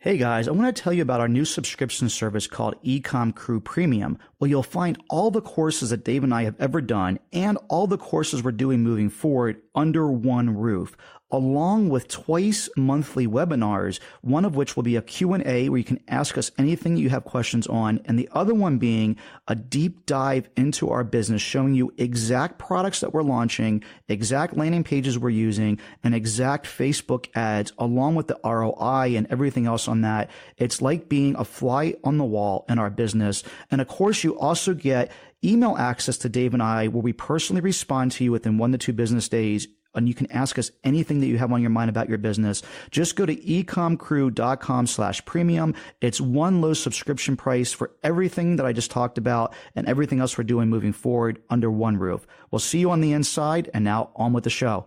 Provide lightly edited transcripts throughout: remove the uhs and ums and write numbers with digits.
Hey guys, I want to tell you about our new subscription service called EcomCrew Premium. Well, you'll find all the courses that Dave and I have ever done and all the courses we're doing moving forward under one roof, along with twice monthly webinars, one of which will be a Q&A where you can ask us anything you have questions on, and the other one being a deep dive into our business, showing you exact products that we're launching, exact landing pages we're using, and exact Facebook ads, along with the ROI and everything else on that. It's like being a fly on the wall in our business. And of course, you also get email access to Dave and I, where we personally respond to you within 1 to 2 business days. And you can ask us anything that you have on your mind about your business. Just go to ecomcrew.com/premium. It's one low subscription price for everything that I just talked about and everything else we're doing moving forward under one roof. We'll see you on the inside, and now on with the show.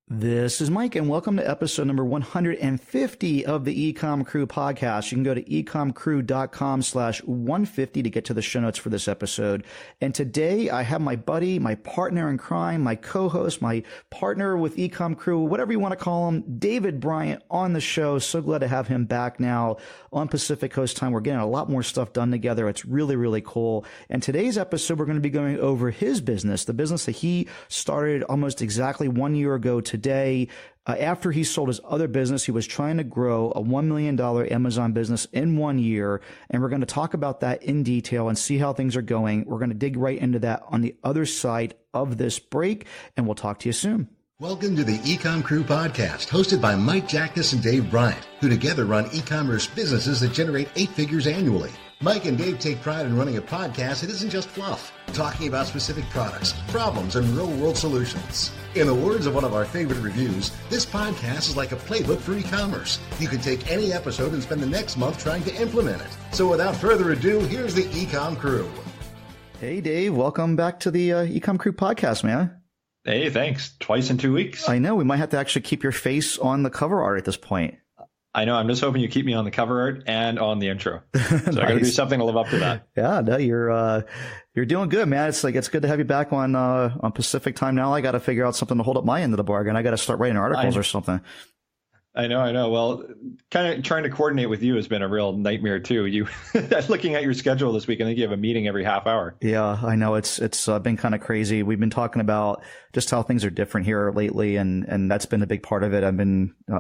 This is Mike, and welcome to episode number 150 of the EcomCrew podcast. You can go to ecomcrew.com/150 to get to the show notes for this episode. And today I have my buddy, my partner in crime, my co-host, my partner with EcomCrew, whatever you want to call him, David Bryant, on the show. So glad to have him back now on Pacific Coast time. We're getting a lot more stuff done together. It's really, really cool. And today's episode, we're going to be going over his business, the business that he started almost exactly 1 year ago today. After he sold his other business, he was trying to grow a $1 million Amazon business in 1 year. And we're going to talk about that in detail and see how things are going. We're going to dig right into that on the other side of this break, and we'll talk to you soon. Welcome to the EcomCrew podcast, hosted by Mike Jackness and Dave Bryant, who together run e-commerce businesses that generate 8 figures annually. Mike and Dave take pride in running a podcast that isn't just fluff, talking about specific products, problems, and real-world solutions. In the words of one of our favorite reviews, this podcast is like a playbook for e-commerce. You can take any episode and spend the next month trying to implement it. So without further ado, here's the EcomCrew. Hey, Dave. Welcome back to the EcomCrew podcast, man. Hey, thanks. Twice in 2 weeks. I know. We might have to actually keep your face on the cover art at this point. I know. I'm just hoping you keep me on the cover art and on the intro. So nice. I got to do something to live up to that. Yeah, no, you're doing good, man. It's good to have you back on Pacific time now. I got to figure out something to hold up my end of the bargain. I got to start writing articles or something. I know. Well, kind of trying to coordinate with you has been a real nightmare too. You looking at your schedule this week, I think you have a meeting every half hour. Yeah, I know. It's been kind of crazy. We've been talking about just how things are different here lately, and that's been a big part of it.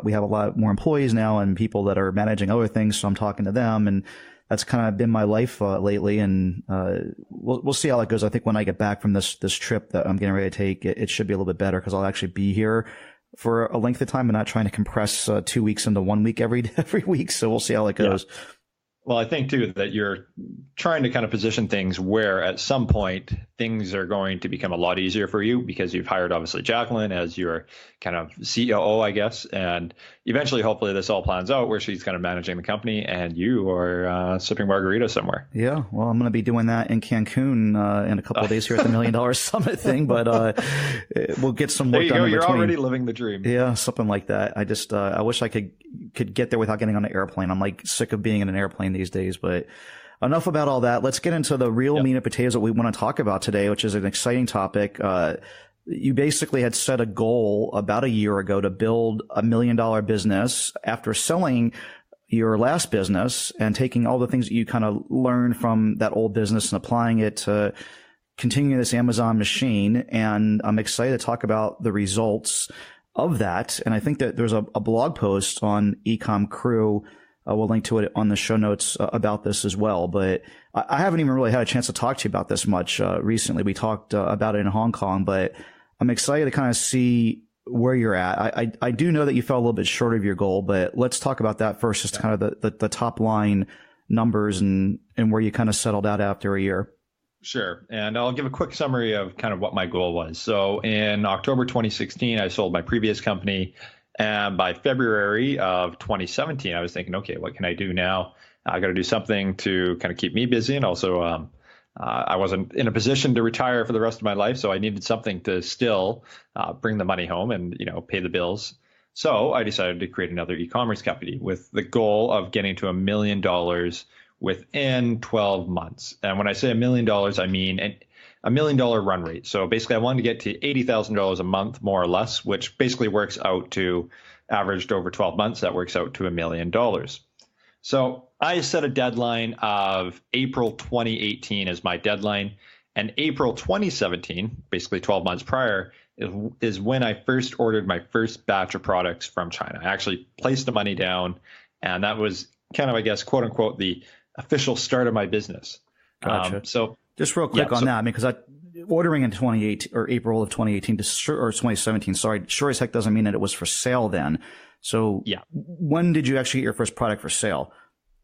We have a lot more employees now and people that are managing other things, so I'm talking to them, and that's kind of been my life lately. And we'll see how it goes. I think when I get back from this trip that I'm getting ready to take, it should be a little bit better because I'll actually be here for a length of time and not trying to compress 2 weeks into 1 week every week. So we'll see how it goes. Yeah. Well, I think, too, that you're trying to kind of position things where at some point things are going to become a lot easier for you because you've hired, obviously, Jacqueline as your kind of COO, I guess. And eventually, hopefully, this all plans out where she's kind of managing the company and you are sipping margarita somewhere. Yeah, well, I'm going to be doing that in Cancun in a couple of days here at the $1 Million Summit thing. But we'll get some work done in between. You're already living the dream. Yeah, something like that. I just I wish I could get there without getting on an airplane. I'm like sick of being in an airplane these days, but enough about all that. Let's get into the real meat and potatoes that we want to talk about today, which is an exciting topic. You basically had set a goal about a year ago to build a $1 million business after selling your last business and taking all the things that you kind of learned from that old business and applying it to continue this Amazon machine. And I'm excited to talk about the results of that. And I think that there's a blog post on EcomCrew. We'll link to it on the show notes about this as well. But I haven't even really had a chance to talk to you about this much recently. We talked about it in Hong Kong, but I'm excited to kind of see where you're at. I do know that you fell a little bit short of your goal, but let's talk about that first, just kind of the top line numbers and where you kind of settled out after a year. Sure. And I'll give a quick summary of kind of what my goal was. So in October 2016, I sold my previous company. And by February of 2017, I was thinking, okay, what can I do now? I got to do something to kind of keep me busy. And also, I wasn't in a position to retire for the rest of my life. So I needed something to still bring the money home and, pay the bills. So I decided to create another e-commerce company with the goal of getting to $1 million within 12 months. And when I say $1 million, I mean $1 million run rate. So basically I wanted to get to $80,000 a month, more or less, which basically works out to averaged over 12 months. That works out to $1 million. So I set a deadline of April 2018 as my deadline. And April 2017, basically 12 months prior, is when I first ordered my first batch of products from China. I actually placed the money down, and that was kind of, I guess, quote unquote, the official start of my business. Gotcha. So just real quick on that, because ordering in 2018 or April of 2018 or 2017, sorry, sure as heck doesn't mean that it was for sale then. So when did you actually get your first product for sale?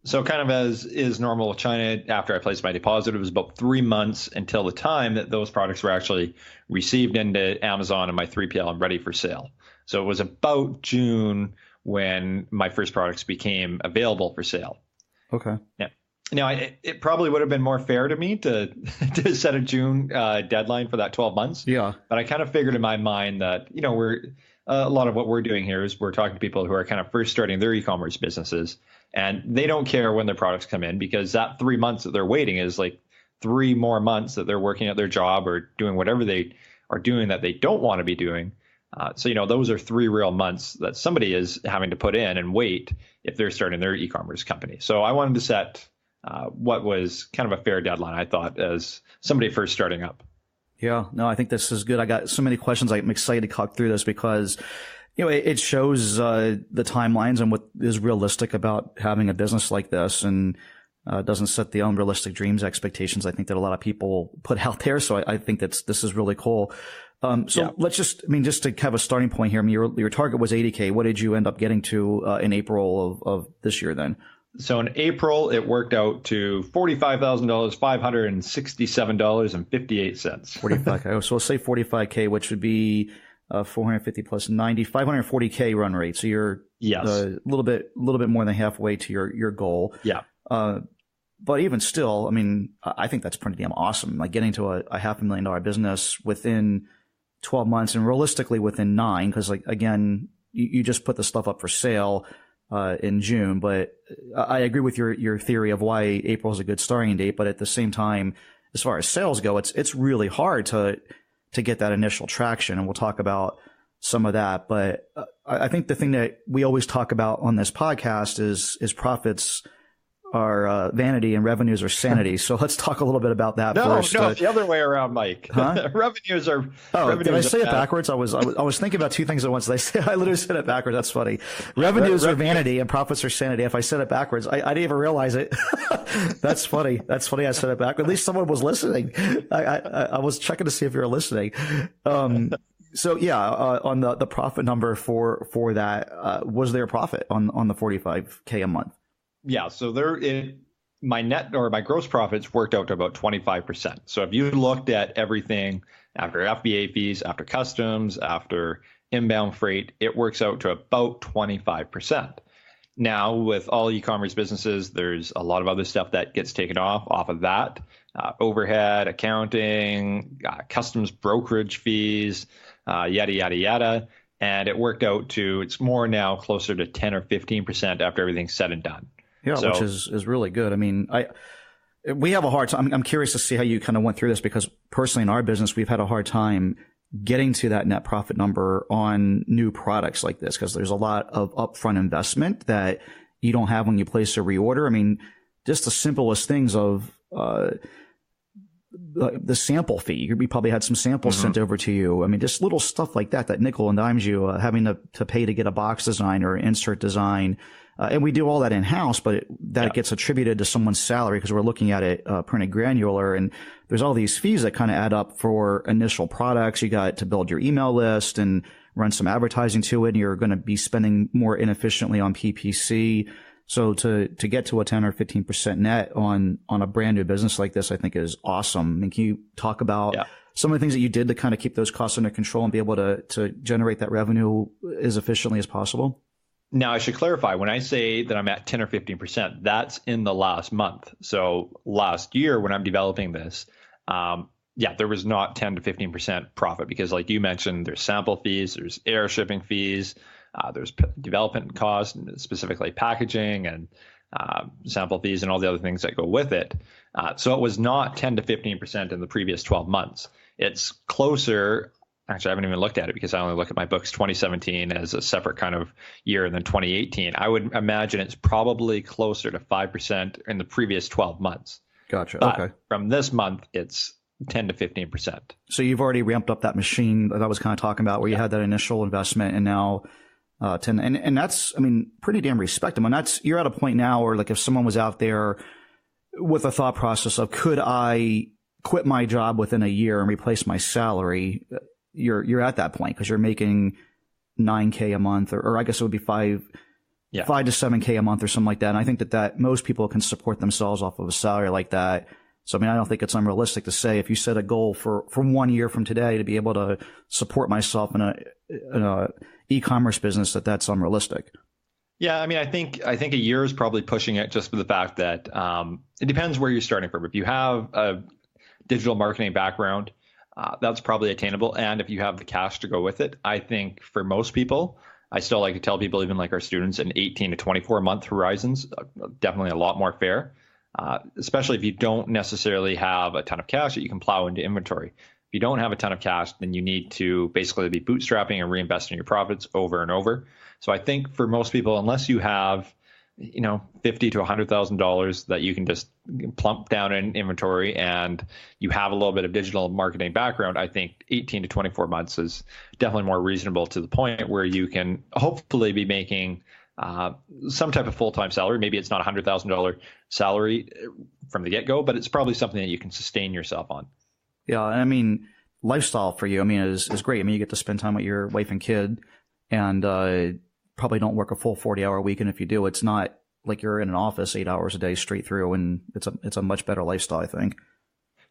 So kind of as is normal with China, after I placed my deposit, it was about 3 months until the time that those products were actually received into Amazon and my 3PL and ready for sale. So it was about June when my first products became available for sale. Okay. Yeah. Now, it probably would have been more fair to me to set a June deadline for that 12 months. Yeah. But I kind of figured in my mind that, a lot of what we're doing here is we're talking to people who are kind of first starting their e-commerce businesses, and they don't care when their products come in, because that 3 months that they're waiting is like 3 more months that they're working at their job or doing whatever they are doing that they don't want to be doing. So those are 3 real months that somebody is having to put in and wait if they're starting their e-commerce company. So I wanted to set what was kind of a fair deadline, I thought, as somebody first starting up. Yeah, no, I think this is good. I got so many questions. I'm excited to talk through this because, it shows the timelines and what is realistic about having a business like this, and doesn't set the unrealistic dreams expectations I think that a lot of people put out there. So I think this is really cool. Let's just to have a starting point here, your target was 80K. What did you end up getting to in April of this year then? So in April, it worked out to $45,000, $567.58. 45K. So we'll say 45K, which would be 450 plus 90, 540K run rate. So you're a little bit more than halfway to your goal. Yeah. But even still, I think that's pretty damn awesome. Like getting to a $500,000 business within 12 months, and realistically within 9, because again, you just put the stuff up for sale in June. But I agree with your theory of why April is a good starting date. But at the same time, as far as sales go, it's really hard to get that initial traction. And we'll talk about some of that. But I think the thing that we always talk about on this podcast is profits are vanity and revenues are sanity. So let's talk a little bit about that first. No, it's the other way around, Mike. Huh? Revenues are. Did I say it backwards? I was thinking about two things at once. I literally said it backwards. That's funny. Revenues are vanity and profits are sanity. If I said it backwards, I didn't even realize it. That's funny. I said it backwards. At least someone was listening. I was checking to see if you were listening. So on the profit number for that, was there a profit on the 45K a month? Yeah, so my net or my gross profits worked out to about 25%. So if you looked at everything after FBA fees, after customs, after inbound freight, it works out to about 25%. Now, with all e-commerce businesses, there's a lot of other stuff that gets taken off of that. Overhead, accounting, customs brokerage fees, yada, yada, yada. And it worked out to, it's more now closer to 10 or 15% after everything's said and done. Yeah, which is really good. We have a hard time. I'm curious to see how you kind of went through this, because personally in our business, we've had a hard time getting to that net profit number on new products like this, because there's a lot of upfront investment that you don't have when you place a reorder. Just the simplest things of the sample fee. We probably had some samples sent over to you. Just little stuff like that nickel and dimes you, having to pay to get a box design or insert design. And we do all that in-house, but that gets attributed to someone's salary because we're looking at it printed granular. And there's all these fees that kind of add up for initial products. You got to build your email list and run some advertising to it. And you're going to be spending more inefficiently on PPC. So to get to a 10 or 15% net on a brand new business like this, I think is awesome. Can you talk about some of the things that you did to kind of keep those costs under control and be able to generate that revenue as efficiently as possible? Now, I should clarify, when I say that I'm at 10 or 15%, that's in the last month. So last year when I'm developing this, there was not 10 to 15% profit, because like you mentioned, there's sample fees, there's air shipping fees, there's development costs, specifically packaging and sample fees and all the other things that go with it. So it was not 10 to 15% in the previous 12 months. It's closer Actually, I haven't even looked at it because I only look at my books 2017 as a separate kind of year than 2018. I would imagine it's probably closer to 5% in the previous 12 months. Gotcha. But okay. from this month, it's 10 to 15%. So you've already ramped up that machine that I was kind of talking about, where you had that initial investment, and now 10, and that's, I mean, pretty damn respectable. And that's, you're at a point now where, like, if someone was out there with a thought process of, could I quit my job within a year and replace my salary? You're at that point because you're making $9K a month, or I guess it would be $5 to $7K a month or something like that. And I think that most people can support themselves off of a salary like that. So, I mean, I don't think it's unrealistic to say if you set a goal for 1 year from today to be able to support myself in a e-commerce business, that's unrealistic. Yeah, I mean, I think a year is probably pushing it, just for the fact that it depends where you're starting from. If you have a digital marketing background, that's probably attainable. And if you have the cash to go with it, I think for most people, I still like to tell people, even like our students, in 18 to 24 month horizons, definitely a lot more fair, especially if you don't necessarily have a ton of cash that you can plow into inventory. If you don't have a ton of cash, then you need to basically be bootstrapping and reinvesting your profits over and over. So I think for most people, unless you have, $50,000 to $100,000 that you can just plump down in inventory and you have a little bit of digital marketing background, I think 18 to 24 months is definitely more reasonable, to the point where you can hopefully be making some type of full-time salary. Maybe it's not $100,000 salary from the get-go, but it's probably something that you can sustain yourself on. Yeah, I mean, lifestyle for you, I mean, is great. I mean, you get to spend time with your wife and kid, and probably don't work a full 40-hour week. And if you do, it's not like you're in an office 8 hours a day straight through, and it's a much better lifestyle, I think.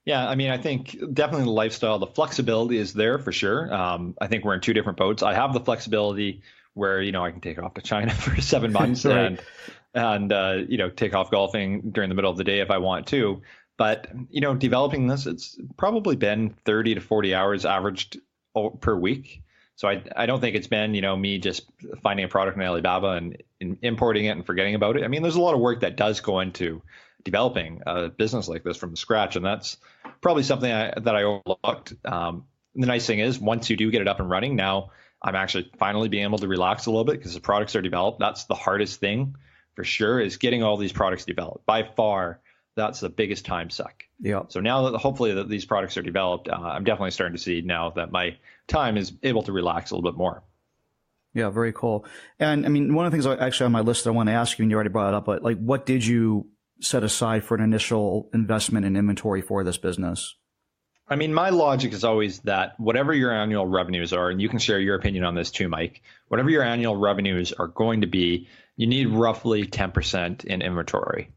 Yeah, I mean, I think definitely the lifestyle, the flexibility is there for sure. I think we're in two different boats. I have the flexibility where, I can take off to China for 7 months right. and take off golfing during the middle of the day if I want to. But, developing this, it's probably been 30 to 40 hours averaged per week. So I don't think it's been, me just finding a product in Alibaba and importing it and forgetting about it. I mean, there's a lot of work that does go into developing a business like this from scratch. And that's probably something that I overlooked. The nice thing is, once you do get it up and running, now I'm actually finally being able to relax a little bit because the products are developed. That's the hardest thing for sure, is getting all these products developed. By far, that's the biggest time suck. Yeah. So now that hopefully that these products are developed, I'm definitely starting to see now that my time is able to relax a little bit more. Yeah, very cool. And I mean, one of the things actually on my list that I want to ask you, and you already brought it up, but like, what did you set aside for an initial investment in inventory for this business? I mean, my logic is always that whatever your annual revenues are, and you can share your opinion on this too, Mike, whatever your annual revenues are going to be, you need roughly 10% in inventory.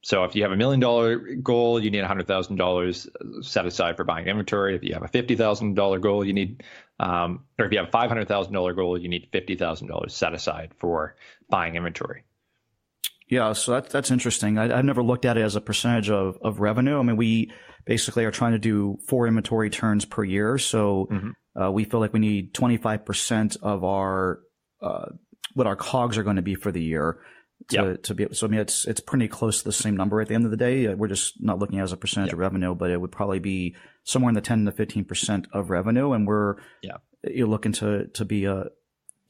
So if you have $1 million goal, you need $100,000 set aside for buying inventory. If you have a $50,000 goal, you need, or if you have a $500,000 goal, you need $50,000 set aside for buying inventory. Yeah, so that's interesting. I've never looked at it as a percentage of revenue. I mean, we basically are trying to do 4 inventory turns per year. So we feel like we need 25% of our what our COGS are going to be for the year. To be, so I mean, it's pretty close to the same number at the end of the day. We're just not looking at it as a percentage of revenue, but it would probably be somewhere in the 10 to 15% of revenue. And you're looking to be a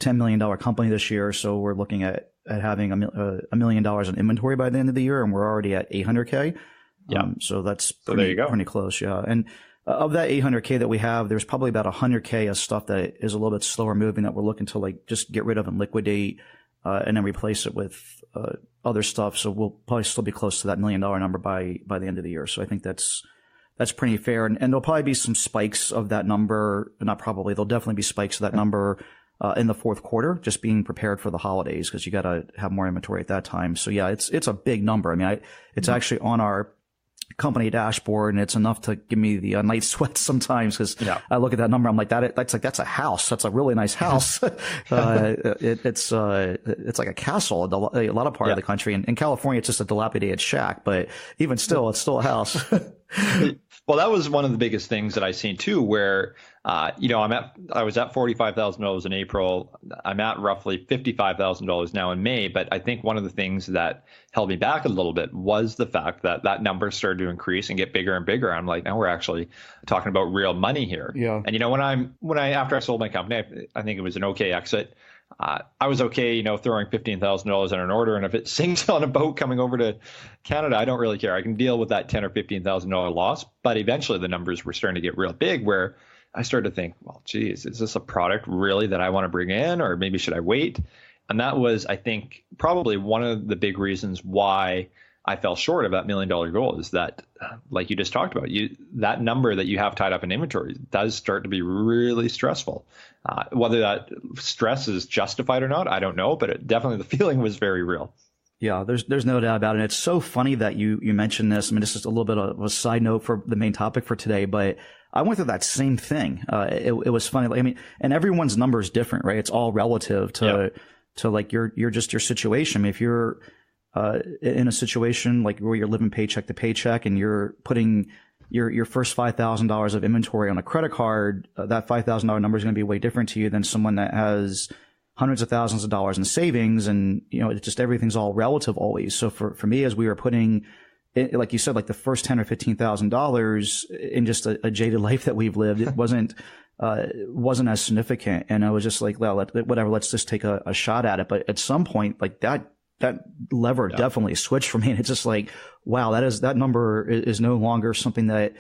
$10 million company this year. So we're looking at having $1 million in inventory by the end of the year, and we're already at 800K. So that's pretty close. Yeah. And of that 800K that we have, there's probably about 100K of stuff that is a little bit slower moving that we're looking to like just get rid of and liquidate. And then replace it with other stuff. So we'll probably still be close to that $1 million number by the end of the year. So I think that's pretty fair. And there'll probably be some spikes of that number. Not probably. There'll definitely be spikes of that number in the fourth quarter, just being prepared for the holidays because you got to have more inventory at that time. So yeah, it's a big number. I mean, it's actually on our company dashboard, and it's enough to give me the night sweats sometimes because I look at that number, I'm like, that's a house. That's a really nice house. It's like a castle in a lot of part of the country. And in California, it's just a dilapidated shack, but even still, it's still a house. Well, that was one of the biggest things that I seen too, where I was at $45,000 in April. I'm at roughly $55,000 now in May. But I think one of the things that held me back a little bit was the fact that that number started to increase and get bigger and bigger. I'm like, now we're actually talking about real money here. Yeah. And after I sold my company, I think it was an okay exit. I was okay, throwing $15,000 in an order, and if it sinks on a boat coming over to Canada, I don't really care. I can deal with that $10,000 or $15,000 loss. But eventually, the numbers were starting to get real big, where I started to think, well, geez, is this a product really that I want to bring in, or maybe should I wait? And that was, I think, probably one of the big reasons why I fell short of that $1 million goal, is that, like you just talked about, that number that you have tied up in inventory does start to be really stressful. Whether that stress is justified or not, I don't know, but definitely the feeling was very real. Yeah, there's no doubt about it. And it's so funny that you mentioned this. I mean, this is a little bit of a side note for the main topic for today, but I went through that same thing. It was funny. Like, I mean, and everyone's number is different, right? It's all relative to like your situation. I mean, if you're in a situation like where you're living paycheck to paycheck and you're putting your first $5,000 of inventory on a credit card, that $5,000 number is going to be way different to you than someone that has hundreds of thousands of dollars in savings. And, it's just everything's all relative always. So for me, as we were putting, like you said, like the first $10,000 or $15,000 in just a jaded life that we've lived, it wasn't as significant. And I was just like, well, whatever, let's just take a shot at it. But at some point, like that lever definitely switched for me. And it's just like, wow, that number is no longer something that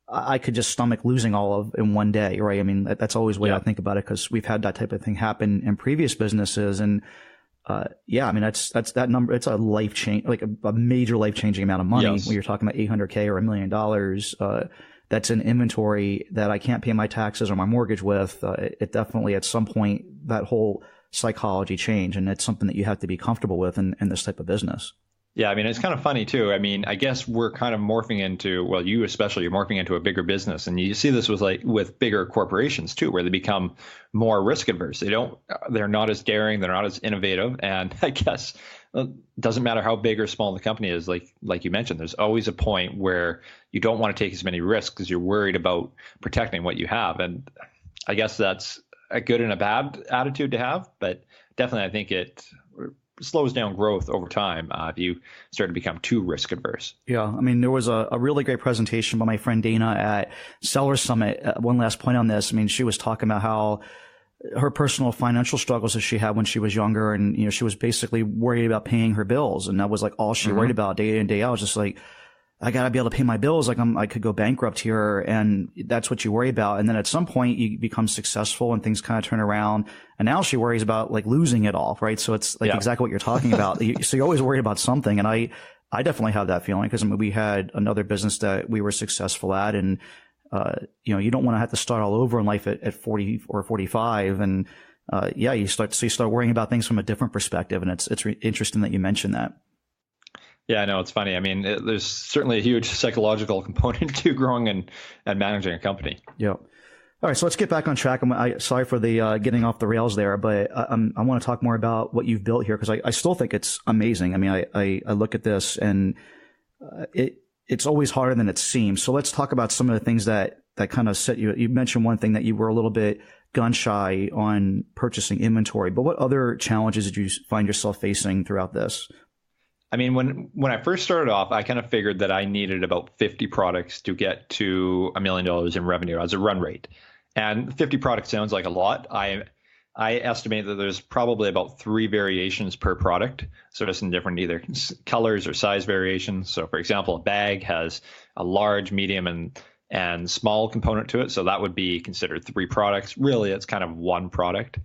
I could just stomach losing all of in one day, right? I mean, that's always the way I think about it, because we've had that type of thing happen in previous businesses. And I mean, that's that number. It's a life change, like a major life changing amount of money. When you're talking about $800K or $1 million, that's an inventory that I can't pay my taxes or my mortgage with. It definitely, at some point, that whole psychology change, and it's something that you have to be comfortable with in this type of business. Yeah, I mean, it's kind of funny too. I mean, I guess we're kind of morphing into, well, you especially, you're morphing into a bigger business, and you see this with bigger corporations too, where they become more risk adverse. They're not as daring, they're not as innovative, and I guess it doesn't matter how big or small the company is. Like you mentioned, there's always a point where you don't want to take as many risks because you're worried about protecting what you have, and I guess that's a good and a bad attitude to have, but definitely I think it slows down growth over time if you start to become too risk adverse. Yeah. I mean, there was a really great presentation by my friend Dana at Seller Summit. One last point on this. I mean, she was talking about how her personal financial struggles that she had when she was younger, and, she was basically worried about paying her bills. And that was like all she worried about day in, day out. It was just like, I got to be able to pay my bills. Like I could go bankrupt here. And that's what you worry about. And then at some point you become successful and things kind of turn around. And now she worries about like losing it all. Right. So it's like exactly what you're talking about. So you're always worried about something. And I definitely have that feeling, because we had another business that we were successful at, and, you don't want to have to start all over in life at 40 or 45. And, you start worrying about things from a different perspective. And it's interesting that you mentioned that. Yeah, no, it's funny. I mean, there's certainly a huge psychological component to growing and managing a company. Yeah. All right, so let's get back on track. Sorry for the getting off the rails there, but I want to talk more about what you've built here, because I still think it's amazing. I mean, I look at this, and it's always harder than it seems. So let's talk about some of the things that kind of set you. You mentioned one thing, that you were a little bit gun shy on purchasing inventory, but what other challenges did you find yourself facing throughout this? I mean, when I first started off, I kind of figured that I needed about 50 products to get to $1 million in revenue as a run rate. And 50 products sounds like a lot. I estimate that there's probably about 3 variations per product. So just in different either colors or size variations. So for example, a bag has a large, medium, and small component to it. So that would be considered 3 products. Really, it's kind of one product.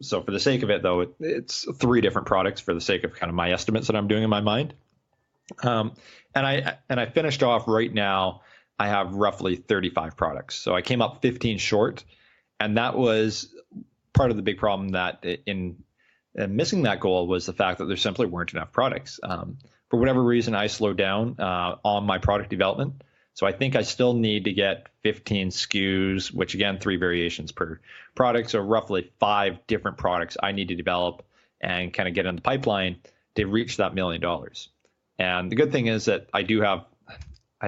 So for the sake of it, though, it's 3 different products for the sake of kind of my estimates that I'm doing in my mind. And I finished off right now, I have roughly 35 products. So I came up 15 short, and that was part of the big problem that in missing that goal was the fact that there simply weren't enough products. For whatever reason, I slowed down on my product development. So I think I still need to get 15 SKUs, which again, 3 variations per product. So roughly 5 different products I need to develop and kind of get in the pipeline to reach that $1 million. And the good thing is that I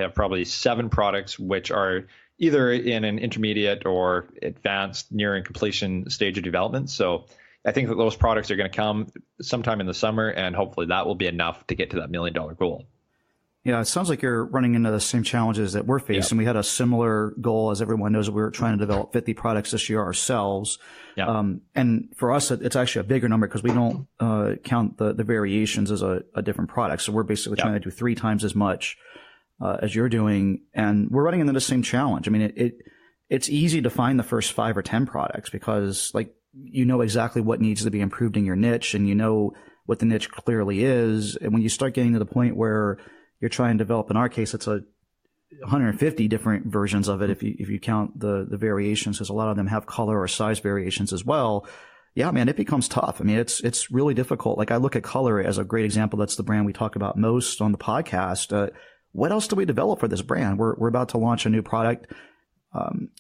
have probably 7 products which are either in an intermediate or advanced nearing completion stage of development. So I think that those products are going to come sometime in the summer, and hopefully that will be enough to get to that $1 million goal. Yeah, it sounds like you're running into the same challenges that we're facing. We had a similar goal, as everyone knows. We were trying to develop 50 products this year ourselves. And for us, it's actually a bigger number because we don't count the variations as a different product. So we're basically trying to do 3 times as much as you're doing. And we're running into the same challenge. I mean, it's easy to find the first 5 or 10 products because, like, you know exactly what needs to be improved in your niche, and you know what the niche clearly is. And when you start getting to the point where you're trying to develop, in our case, it's 150 different versions of it if you count the variations, because a lot of them have color or size variations as well. Yeah, man, it becomes tough. I mean, it's really difficult. Like, I look at color as a great example. That's the brand we talk about most on the podcast. What else do we develop for this brand? We're about to launch a new product.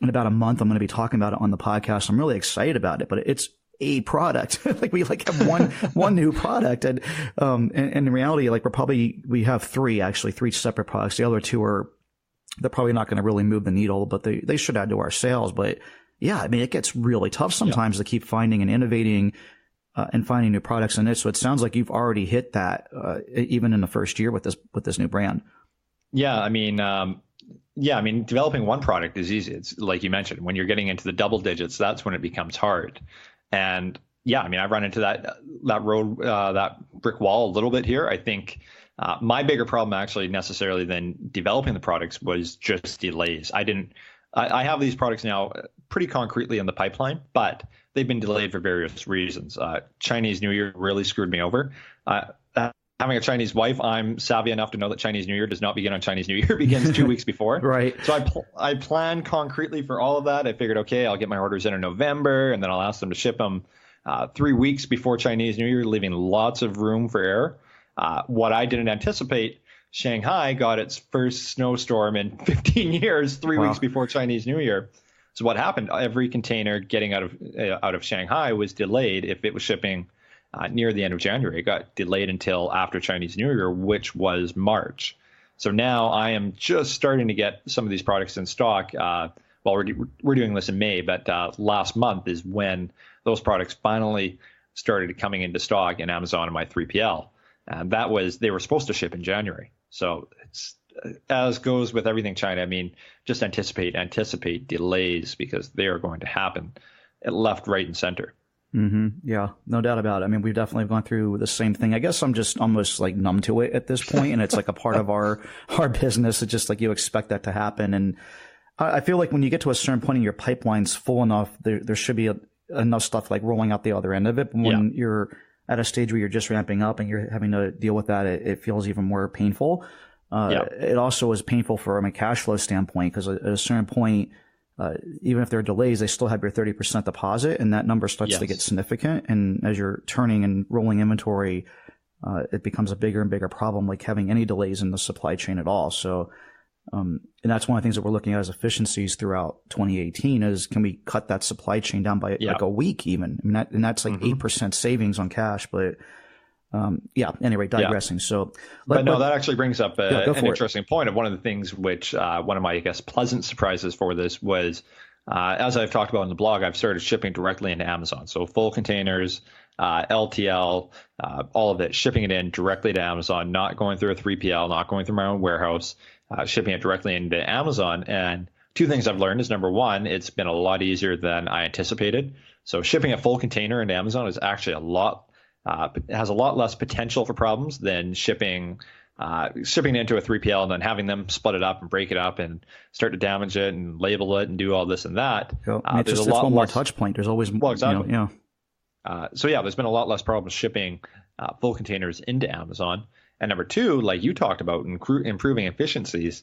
In about a month, I'm going to be talking about it on the podcast. I'm really excited about it, but it's a product. Like, we have one new product. And in reality, like, we have 3 separate products. The other 2 they're probably not going to really move the needle, but they should add to our sales. But yeah, I mean, it gets really tough sometimes to keep finding and innovating, and finding new products in it. So it sounds like you've already hit that, even in the first year with this new brand. Yeah. I mean, developing one product is easy. It's like you mentioned, when you're getting into the double digits, that's when it becomes hard. And yeah, I mean, I've run into that brick wall a little bit here. I think my bigger problem actually necessarily than developing the products was just delays. I have these products now pretty concretely in the pipeline, but they've been delayed for various reasons. Chinese New Year really screwed me over. Having a Chinese wife, I'm savvy enough to know that Chinese New Year does not begin on Chinese New Year. It begins 2 weeks before. Right. So I planned concretely for all of that. I figured, okay, I'll get my orders in November, and then I'll ask them to ship them 3 weeks before Chinese New Year, leaving lots of room for error. What I didn't anticipate, Shanghai got its first snowstorm in 15 years, 3 weeks before Chinese New Year. So what happened? Every container getting out of Shanghai was delayed if it was shipping near the end of January. It got delayed until after Chinese New Year, which was March. So now I am just starting to get some of these products in stock. We're doing this in May, but last month is when those products finally started coming into stock in Amazon and my 3PL. And they were supposed to ship in January. So it's, as goes with everything China, I mean, just anticipate delays, because they are going to happen left, right, and center. Mm-hmm. Yeah, no doubt about it. I mean, we've definitely gone through the same thing. I guess I'm just almost like numb to it at this point, and it's like a part of our business. It's just like you expect that to happen. And I feel like when you get to a certain point in your pipeline's full enough, there should be enough stuff like rolling out the other end of it. But when you're at a stage where you're just ramping up and you're having to deal with that, it feels even more painful. It also is painful from a cash flow standpoint, because at a certain point, even if there are delays, they still have your 30% deposit, and that number starts to get significant. And as you're turning and rolling inventory, it becomes a bigger and bigger problem, like having any delays in the supply chain at all. So, and that's one of the things that we're looking at as efficiencies throughout 2018 is, can we cut that supply chain down by like a week even? I mean, that's like 8% savings on cash, but anyway, digressing. So, that actually brings up an interesting point of one of the things which one of my, I guess, pleasant surprises for this was, as I've talked about in the blog, I've started shipping directly into Amazon. So full containers, LTL, all of it, shipping it in directly to Amazon, not going through a 3PL, not going through my own warehouse, shipping it directly into Amazon. And 2 things I've learned is, number one, it's been a lot easier than I anticipated. So shipping a full container into Amazon is actually has a lot less potential for problems than shipping it into a 3PL and then having them split it up and break it up and start to damage it and label it and do all this and that. It's just one more touch point. There's always exactly. There's been a lot less problems shipping full containers into Amazon. And number 2, like you talked about, improving efficiencies.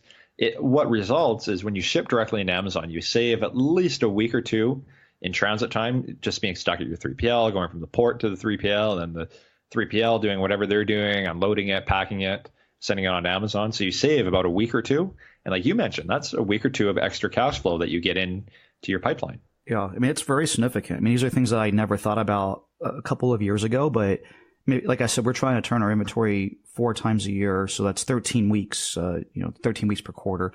What results is when you ship directly into Amazon, you save at least a week or 2 in transit time, just being stuck at your 3PL, going from the port to the 3PL, and then the 3PL doing whatever they're doing, unloading it, packing it, sending it on Amazon. So you save about a week or 2. And like you mentioned, that's a week or 2 of extra cash flow that you get into your pipeline. Yeah, I mean, it's very significant. I mean, these are things that I never thought about a couple of years ago, but like I said, we're trying to turn our inventory 4 times a year. So that's 13 weeks, 13 weeks per quarter.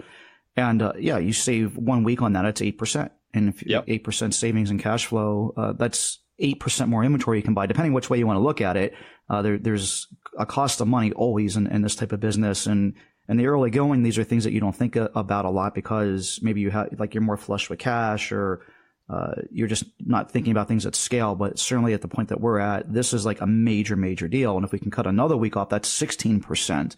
And yeah, you save 1 week on that, it's 8%. And if Yep. 8% savings in cash flow, that's 8% more inventory you can buy, depending which way you want to look at it. There's a cost of money always in this type of business. And in the early going, these are things that you don't think about a lot because maybe you have, like, you're more flush with cash, or you're just not thinking about things at scale. But certainly at the point that we're at, this is like a major, major deal. And if we can cut another week off, that's 16%,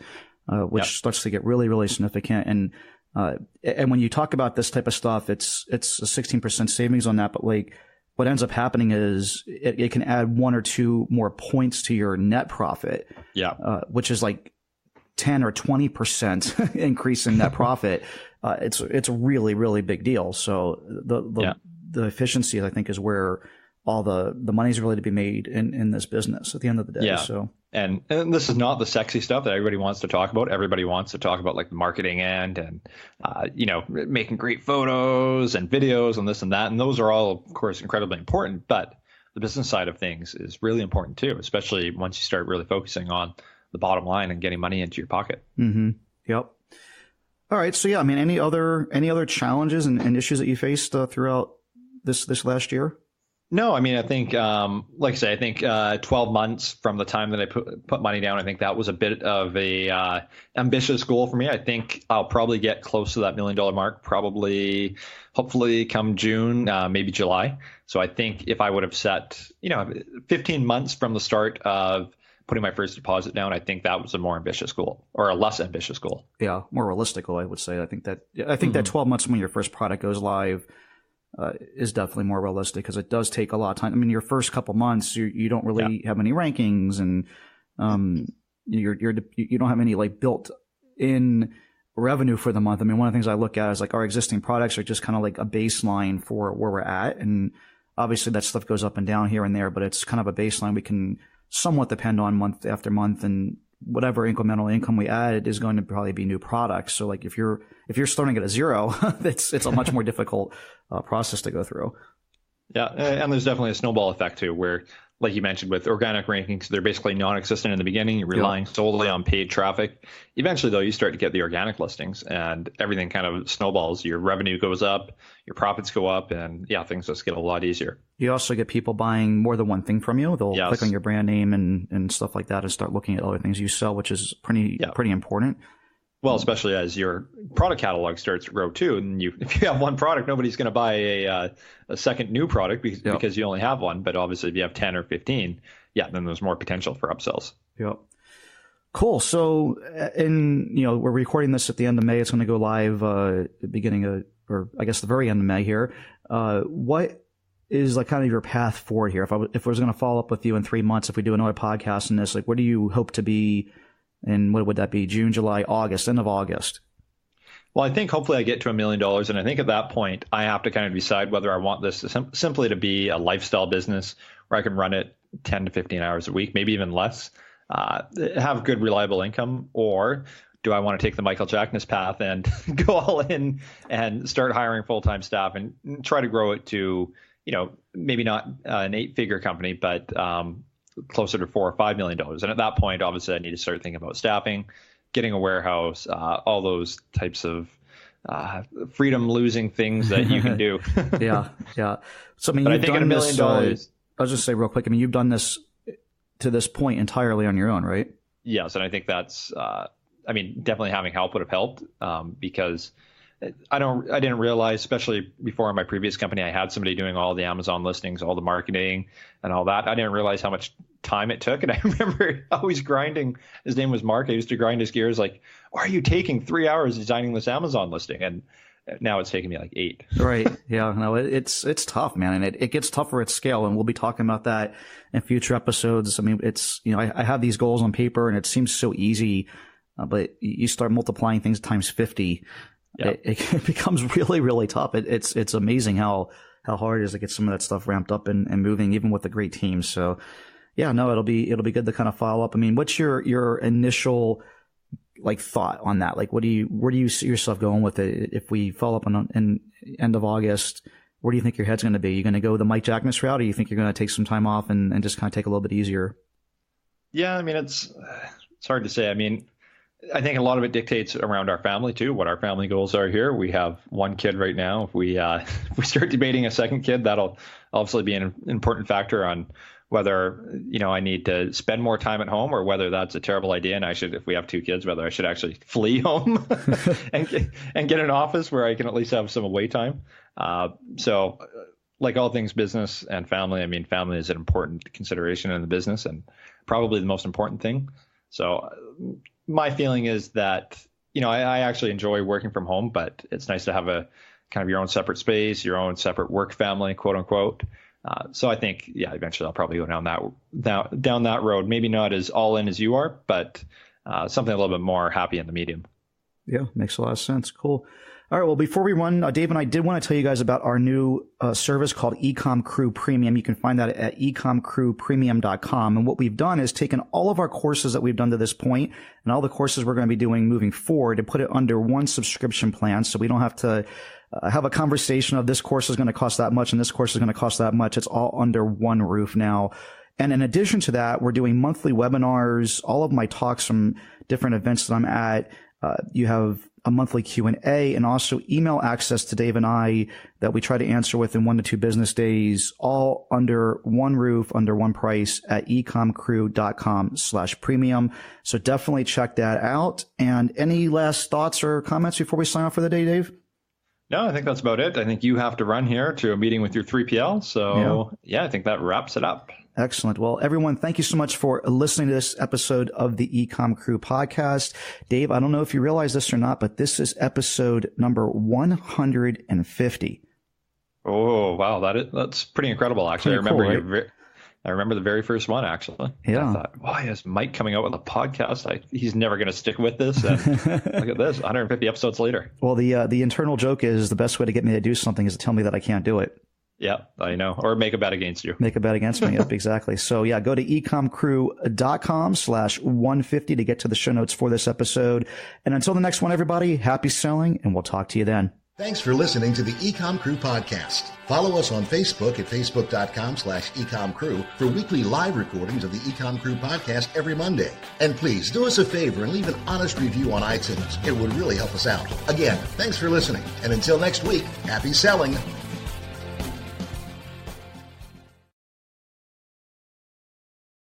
which Yep. starts to get really, really significant. And when you talk about this type of stuff, it's a 16% savings on that. But like, what ends up happening is it can add 1 or 2 more points to your net profit, which is like 10 or 20% increase in net profit. It's a really, really big deal. So the efficiency, I think, is where all the money's really to be made in this business at the end of the day. Yeah. So. And this is not the sexy stuff that everybody wants to talk about. Everybody wants to talk about like the marketing end and, making great photos and videos and this and that. And those are all, of course, incredibly important. But the business side of things is really important too, especially once you start really focusing on the bottom line and getting money into your pocket. Mm-hmm. Yep. All right. So yeah, I mean, any other challenges and issues that you faced throughout this last year? No, I mean, I think, like I say, I think 12 months from the time that I put money down, I think that was a bit of a ambitious goal for me. I think I'll probably get close to that $1 million mark, probably, hopefully come June, maybe July. So I think if I would have set, 15 months from the start of putting my first deposit down, I think that was a more ambitious goal, or a less ambitious goal. Yeah, more realistic goal, I would say. I think that 12 months when your first product goes live is definitely more realistic, because it does take a lot of time. I mean, your first couple months, you don't really have any rankings, and you don't have any like built in revenue for the month. I mean, one of the things I look at is like our existing products are just kind of like a baseline for where we're at, and obviously that stuff goes up and down here and there, but it's kind of a baseline we can somewhat depend on month after month, and whatever incremental income we add is going to probably be new products. So like if you're starting at a zero, it's a much more difficult process to go through. Yeah, and there's definitely a snowball effect too, where, like you mentioned, with organic rankings, they're basically non-existent in the beginning. You're relying solely on paid traffic. Eventually, though, you start to get the organic listings, and everything kind of snowballs. Your revenue goes up, your profits go up, and things just get a lot easier. You also get people buying more than one thing from you. They'll click on your brand name and stuff like that and start looking at other things you sell, which is pretty important. Well, especially as your product catalog starts to grow too, and if you have one product, nobody's going to buy a second new product because you only have one. But obviously, if you have 10 or 15, then there's more potential for upsells. Yep. Cool. So, we're recording this at the end of May. It's going to go live beginning or I guess the very end of May here. What is like kind of your path forward here? If I was going to follow up with you in 3 months, if we do another podcast on this, like, where do you hope to be? And what would that be? June, July, August, end of August? Well, I think hopefully I get to $1 million. And I think at that point, I have to kind of decide whether I want this to simply to be a lifestyle business where I can run it 10 to 15 hours a week, maybe even less, have good, reliable income, or do I want to take the Michael Jackness path and go all in and start hiring full-time staff and try to grow it to, maybe not an 8-figure company, but closer to $4 or $5 million. And at that point, obviously, I need to start thinking about staffing, getting a warehouse, all those types of freedom-losing things that you can do. Yeah. So, I mean, but I think at $1 million. I'll just say real quick, I mean, you've done this to this point entirely on your own, right? Yes, and I think that's, definitely having help would have helped because I didn't realize, especially before in my previous company, I had somebody doing all the Amazon listings, all the marketing and all that. I didn't realize how much time it took. And I remember always grinding. His name was Mark. I used to grind his gears like, why are you taking 3 hours designing this Amazon listing? And now it's taking me like 8. Right. Yeah. No, it's tough, man. And it gets tougher at scale. And we'll be talking about that in future episodes. I mean, it's, I have these goals on paper and it seems so easy, but you start multiplying things times 50. Yep. It becomes really, really tough. It's amazing how hard it is to get some of that stuff ramped up and moving, even with a great team. So, yeah, no, it'll be good to kind of follow up. I mean, what's your initial like thought on that? Like, where do you see yourself going with it? If we follow up in end of August, where do you think your head's going to be? You going to go the Mike Jackness route, or you think you're going to take some time off and just kind of take a little bit easier? Yeah, I mean, it's hard to say. I mean, I think a lot of it dictates around our family too, what our family goals are here. We have one kid right now. If we start debating a second kid, that'll obviously be an important factor on whether, I need to spend more time at home or whether that's a terrible idea. And if we have two kids, whether I should actually flee home and get an office where I can at least have some away time. So like all things business and family, I mean, family is an important consideration in the business and probably the most important thing. So my feeling is that, I actually enjoy working from home, but it's nice to have a kind of your own separate space, your own separate work family, quote unquote. So I think, eventually I'll probably go down that road. Maybe not as all in as you are, but something a little bit more happy in the medium. Yeah, makes a lot of sense. Cool. All right. Well, before we run, Dave and I did want to tell you guys about our new service called EcomCrew Premium. You can find that at EcomCrewPremium.com. And what we've done is taken all of our courses that we've done to this point and all the courses we're going to be doing moving forward and put it under one subscription plan. So we don't have to have a conversation of this course is going to cost that much and this course is going to cost that much. It's all under one roof now. And in addition to that, we're doing monthly webinars, all of my talks from different events that I'm at. You have a monthly Q&A and also email access to Dave and I that we try to answer within 1 to 2 business days, all under one roof, under one price at ecomcrew.com/premium. So definitely check that out. And any last thoughts or comments before we sign off for the day, Dave? No, I think that's about it. I think you have to run here to a meeting with your 3PL. So I think that wraps it up. Excellent. Well, everyone, thank you so much for listening to this episode of the EcomCrew podcast. Dave, I don't know if you realize this or not, but this is episode number 150. Oh, wow. That's pretty incredible, actually. Pretty cool, right? I remember the very first one, actually. Yeah. I thought, why is Mike coming out with a podcast? He's never going to stick with this. And look at this, 150 episodes later. Well, the internal joke is the best way to get me to do something is to tell me that I can't do it. Yeah, I know. Or make a bet against you. Make a bet against me. Yep, exactly. So go to ecomcrew.com/150 to get to the show notes for this episode. And until the next one, everybody, happy selling, and we'll talk to you then. Thanks for listening to the EcomCrew podcast. Follow us on Facebook at facebook.com/EcomCrew for weekly live recordings of the EcomCrew podcast every Monday. And please do us a favor and leave an honest review on iTunes. It would really help us out. Again, thanks for listening. And until next week, happy selling.